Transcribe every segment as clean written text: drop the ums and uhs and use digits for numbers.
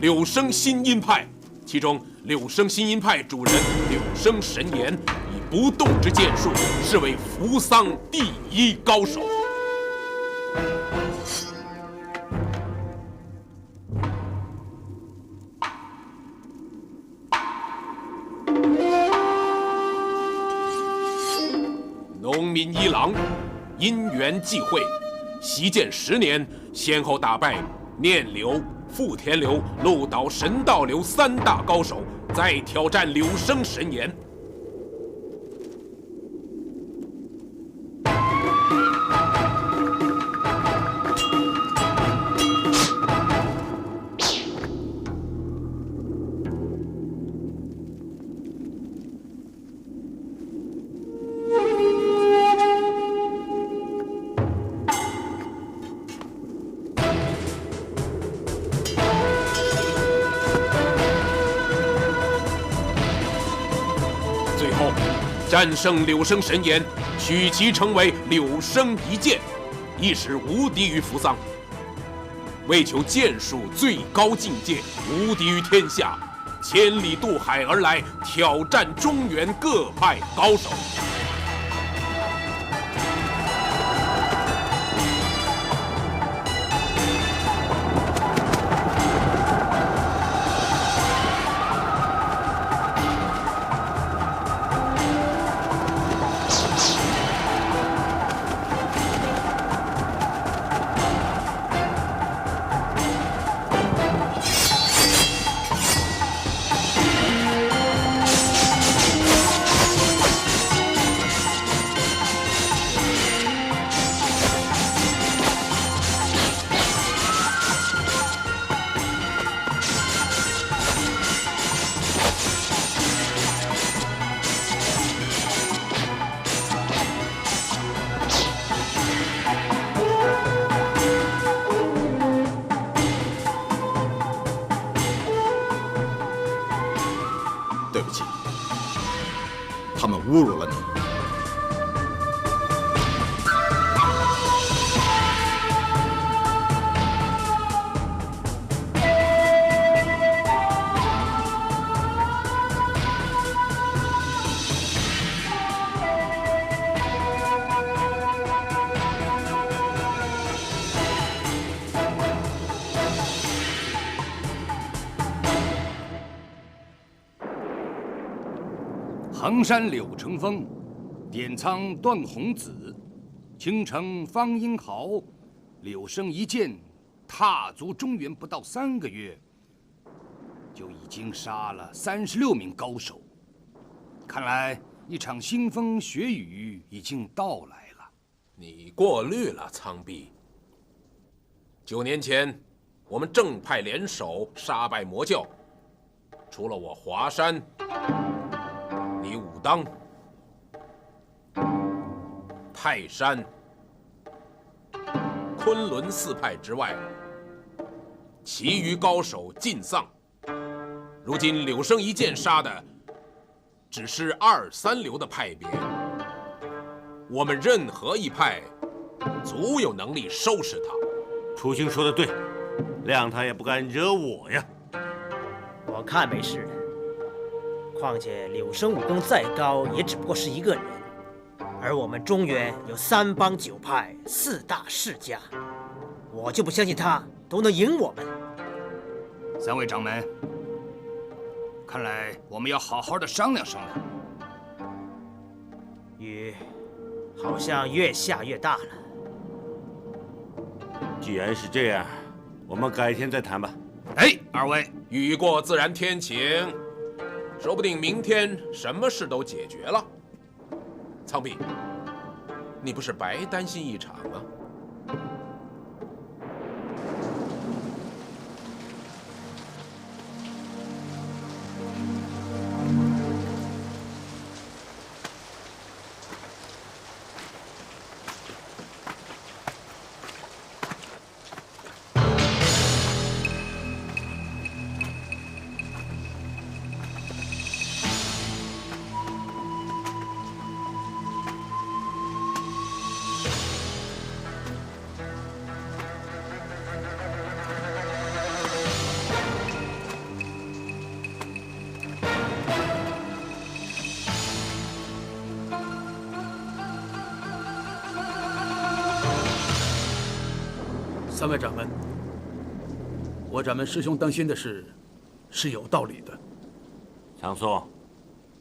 柳生新阴派，其中柳生新阴派主人柳生神言以不动之剑术，是为扶桑第一高手。农民一郎因缘际会，习剑10年，先后打败念流、富田流、鹿岛神道流3大高手，再挑战柳生神言。战胜柳生神言，取其成为柳生一剑，一时无敌于扶桑。为求剑术最高境界，无敌于天下，千里渡海而来，挑战中原各派高手。对不起，他们侮辱了你。衡山柳成风，点苍段宏子，青城方英豪，柳生一剑，踏足中原不到3个月，就已经杀了36名高手。看来一场腥风血雨已经到来了。你过虑了，苍壁。9年前，我们正派联手杀败魔教，除了我华山，你武当、泰山、昆仑4派之外，其余高手尽丧。如今柳生一剑杀的只是2、3流的派别，我们任何一派足有能力收拾他。楚兴说的对，谅他也不敢惹我呀。我看没事的。况且柳生武功再高，也只不过是一个人，而我们中原有3帮9派、4大世家，我就不相信他都能赢我们。3位掌门，看来我们要好好的商量商量。雨好像越下越大了。既然是这样，我们改天再谈吧。哎，2位，雨过自然天晴。说不定明天什么事都解决了。苍壁，你不是白担心一场吗？三位掌门，我掌门师兄担心的事，是有道理的。苍松，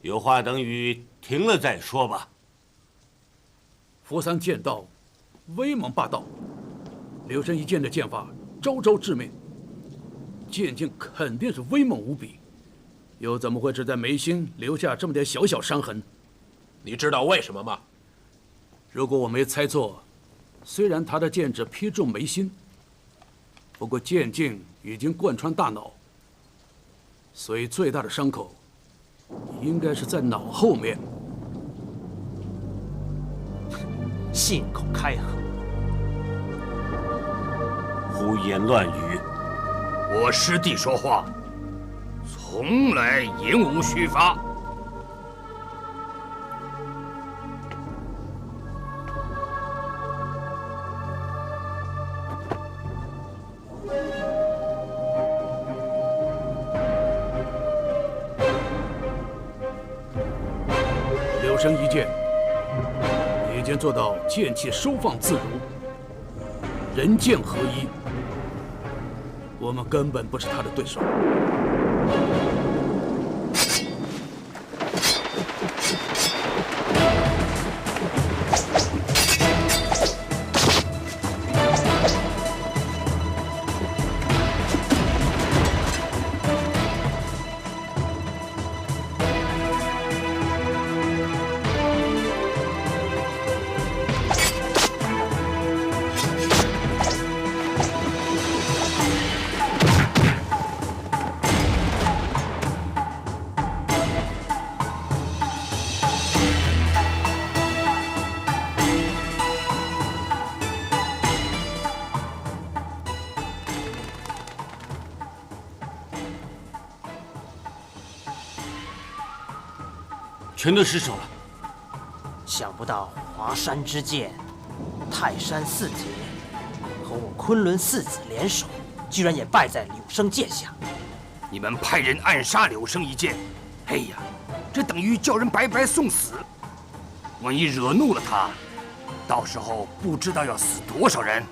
有话等雨停了再说吧。扶桑剑道威猛霸道，柳生一剑的剑法招招致命，剑劲肯定是威猛无比，又怎么会只在眉心留下这么点小小伤痕？你知道为什么吗？如果我没猜错，虽然他的剑只劈中眉心，不过剑劲已经贯穿大脑，所以最大的伤口应该是在脑后面。信口开河，胡言乱语。我师弟说话，从来言无虚发。柳生一剑已经做到剑气收放自如，人剑合一，我们根本不是他的对手。全都失手了。想不到华山之剑、泰山四杰和我昆仑四子联手，居然也败在柳生剑下。你们派人暗杀柳生一剑，哎呀，这等于叫人白白送死。万一惹怒了他，到时候不知道要死多少人。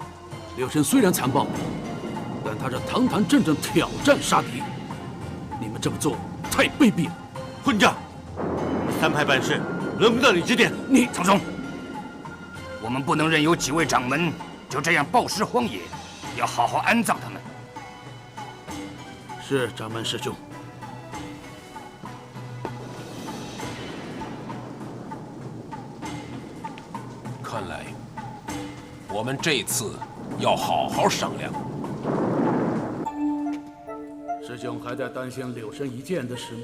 柳生虽然残暴，但他是堂堂正正挑战杀敌。你们这么做太卑鄙了！混账！三派办事，轮不到你指点。你苍松，我们不能任由几位掌门就这样暴尸荒野，要好好安葬他们。是掌门师兄。看来我们这次要好好商量。师兄还在担心柳生一剑的事吗？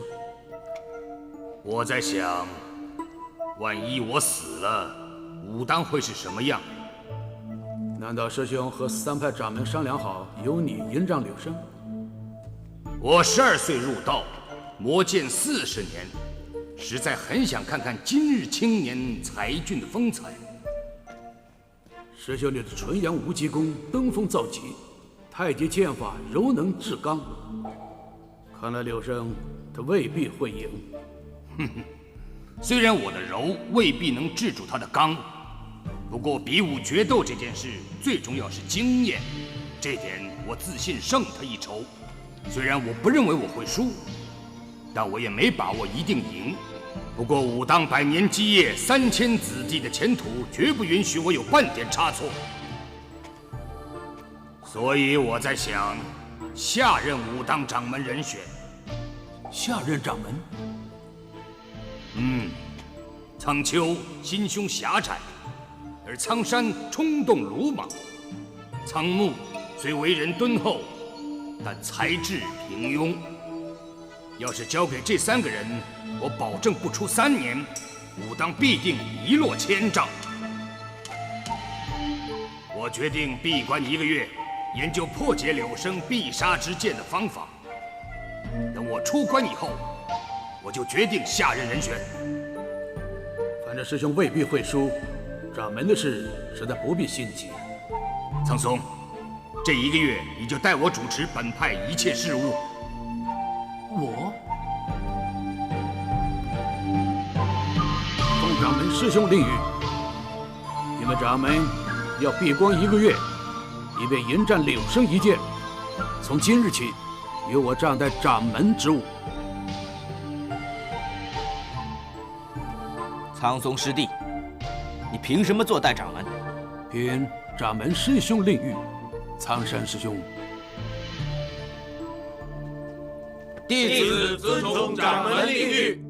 我在想，万一我死了，武当会是什么样？难道师兄和三派掌门商量好，由你迎让柳生？我12岁入道，磨剑40年，实在很想看看今日青年才俊的风采。师兄你的纯阳无极功登峰造极，太极剑法柔能制刚，看来柳生他未必会赢。虽然我的柔未必能制住他的刚，不过比武决斗这件事最重要是经验，这点我自信胜他一筹。虽然我不认为我会输，但我也没把握一定赢。不过武当100年基业3000子弟的前途，绝不允许我有半点差错。所以我在想，下任武当掌门人选。下任掌门？苍丘心胸狭窄，而苍山冲动鲁莽。苍木虽为人敦厚，但才智平庸。要是交给这3个人，我保证不出3年，武当必定一落千丈。我决定闭关1个月，研究破解柳生必杀之剑的方法。等我出关以后，我就决定下任人选。反正师兄未必会输，掌门的事实在不必心急。苍松，这1个月你就带我主持本派一切事务。我？奉掌门师兄令谕，你们掌门要闭关1个月，以便迎战柳生一剑。从今日起，由我暂代掌门职务。苍松师弟，你凭什么做代掌门？凭掌门师兄令谕，苍山师兄。弟子遵从掌门令谕。